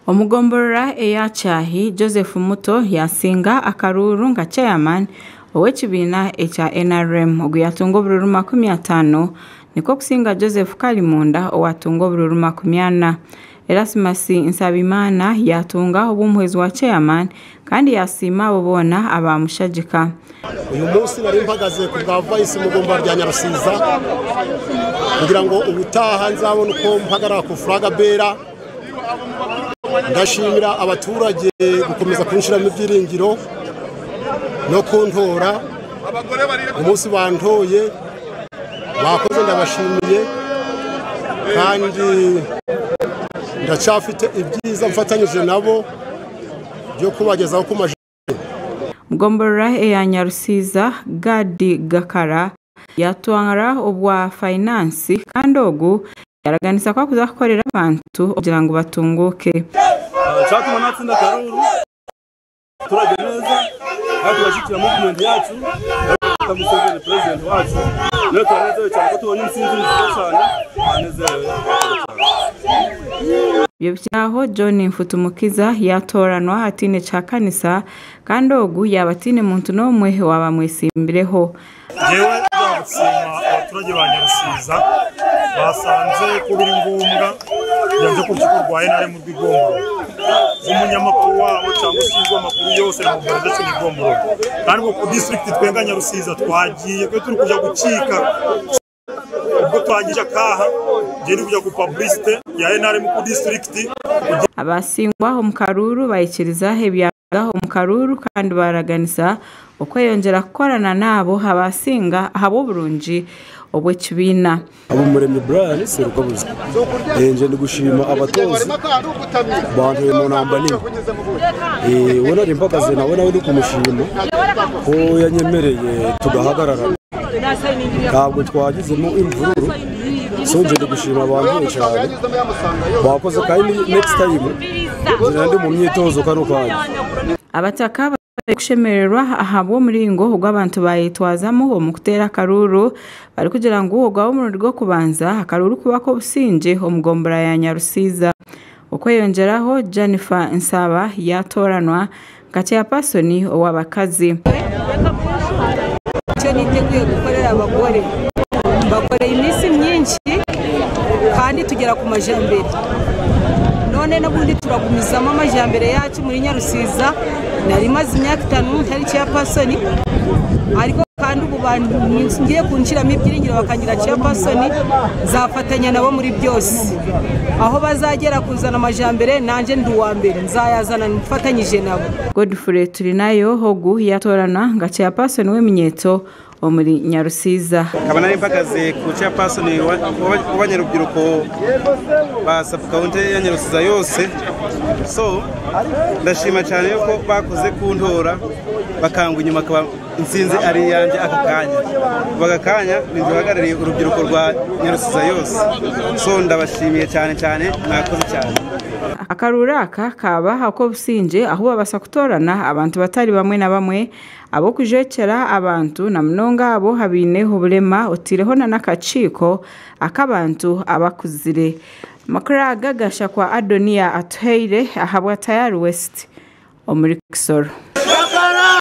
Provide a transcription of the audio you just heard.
Omugomborora eyachahi Joseph Muto yasinga akaruru nga chairman ow'ekibiina ekya NRM oguyatunga obululu 50 niko kusinga Joseph Kalimunda owatunga obululu 40. Erasmus Nsabimana yatunga obumwezi wa chairman kandi yasima abo bona abamushajika. Uyu munsi nari mpagaze ku bwa Vice Mugombora rya Nyarusiza kugira ngo ubutaha nzabona uko mpagarara ku flaga bera. Ndashimira abaturage gukomeza kunshiramo ibyiringiro no kuntora. Umunsi bantoye bakoze ndabashimiye kandi ndacafite ibyiza mfatanyije nabo byo kubagezaho ku majwi. Mugomborora ya Nyarusiza Gadi Gakara yatwara obwa finance kandi ogu yaraganisa kwa kuzakorera abantu kugira ngo batunguke. Cyatuma natsinda karuru turageneza kandi bashikira movement yacu tamusevene president wacu no twanezewe cyane ko tubonye insinzi cyane anezewe. Yobyaho John Mfutumukiza yatoranwa atine ca kanisa kandi ogu yabatine muntu nomwe wabamwesimbireho. Jewe ndabusima abaturage ba Nyarusiza basanze kubiri ngombwa yanze kubikorwa NRM mu Bigombo umunyamakuru wabo cyangwa ushinzwe amakuru yose mu Rwanda ndetse n'Igombo kandi ku district twenga Nyarusiza twagiye ko turi kuja gucika ubwo twagije akaha ngeri kuja ku publicity ya NRM ku district. Abasingwa omukaruru bayikiriza hebyaga omukaruru kandi baraganisa uko yongera gukorana nabo abasinga habo burungi obw'ekibiina. Abumuremyi Brian Serukabuzi nje ndigushima abatozi bantu mu namba nini wona rimpakaze nabona uri kumushima ko yanyemereye tugahagarara ntabwo twagizemo imvururu so nje ndigushima abantu cyane bakoze kandi next time ndi mu myitozo kano kaje abataka kushemererwa ahabo muringo ubw'abantu bayitwazamo omukutera karuru bari kugira ngo ubwo mu rwo kubanza akaruru kubako businje Omugombora ya Nyarusiza. Uko yongeraho Jennifer Nsaba yatoranwa ngati ya pasoni owabakazi. Cyo niteguye gukorera abagore bakoreye iminsi myinshi kandi tugera ku majambere none nabundi turagumizamo amajambere yacu muri Nyarusiza. Nari maze imyaka 5 ntari cya pasoni ariko kandi ubu bantu ngiye kunshiramo ibyiringiro bakangira cya pasoni zafatanya nabo muri byose aho bazagera kuzana amajambere nanje ndi wa mbere nzayazana mfatanyije nabo. Godfrey Turinayo hogu yatorana nga cya pasoni w'eminyeto omuri Nyarusiza. Kabana n'impakaze ku cya pasoni w'abanyarubyiruko ba sub county ya Nyarusiza yose. So ndashima cyane yuko bakoze kuntora bakangwa inyuma akaba insinzi ari yanje akakanya bagakanya ninduhagarariye urubyiruko rwa Nyarusiza yose. So ndabashimiye cyane mwakoze cyane. Akaruraka kaba hako businje aho babasa kutorana abantu batari bamwe na bamwe abo kujekera abantu na mnonga abo habineho bulema otireho na nakaciko akabantu abakuzire. Makura gagasha kwa Adonia Atuheire ahabwa Tayari West omuri Kisoro.